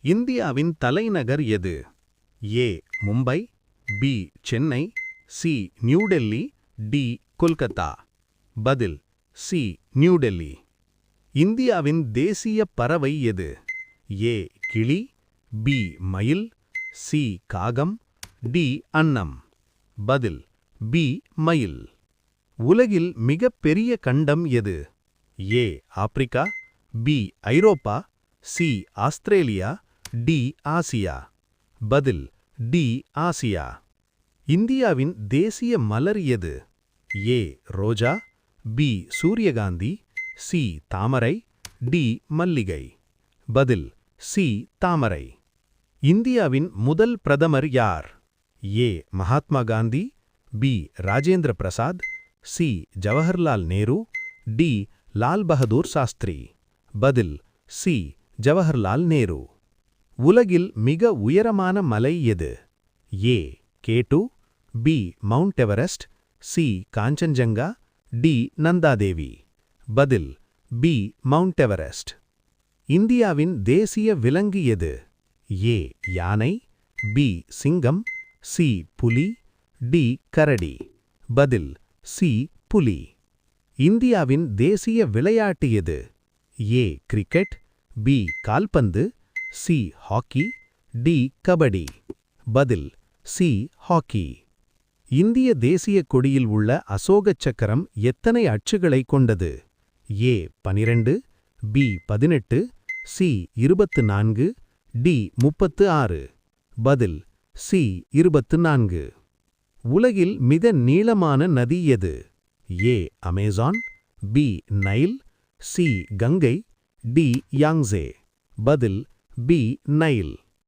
இந்தியாவின் தலைநகர் எது? A Mumbai, B Chennai, C New Delhi, D Kolkata. பதில் சி நியூ டெல்லி. இந்தியாவின் தேசிய பறவை எது? ஏ கிளி, பி மயில், சி காகம், டி அன்னம். பதில் பி மயில். உலகில் மிகப்பெரிய கண்டம் எது? ஏ ஆப்பிரிக்கா, பி ஐரோப்பா, சி ஆஸ்திரேலியா, டி ஆசியா. பதில் டி ஆசியா. இந்தியாவின் தேசிய மலர் எது? ஏ ரோஜா, பி சூரியகாந்தி, சி தாமரை, டி மல்லிகை. பதில் சி தாமரை. இந்தியாவின் முதல் பிரதமர் யார்? A Mahatma Gandhi, B Rajendra Prasad, C Jawaharlal Nehru, D Lal Bahadur Shastri. பதில் சி ஜவஹர்லால் நேரு. உலகில் மிக உயரமான மலை எது? A K two, B Mount Everest, C Kanchenjunga, D Nanda Devi. பதில் பி மவுண்ட் எவரெஸ்ட். இந்தியாவின் தேசிய விலங்கு எது? ஏ யானை, பி சிங்கம், சி புலி, டி கரடி. பதில் சி புலி. இந்தியாவின் தேசிய விளையாட்டு எது? ஏ கிரிக்கெட், பி கால்பந்து, சி ஹாக்கி, டி கபடி. பதில் சி ஹாக்கி. இந்திய தேசிய கொடியில் உள்ள அசோகச் சக்கரம் எத்தனை அச்சுகளை கொண்டது? A 12, B 18, C 24, D 36. பதில் சி 24. உலகில் மிக நீளமான நதி எது? A Amazon, B Nile, C கங்கை, டி யாங்ஸே. பதில் பி நைல்.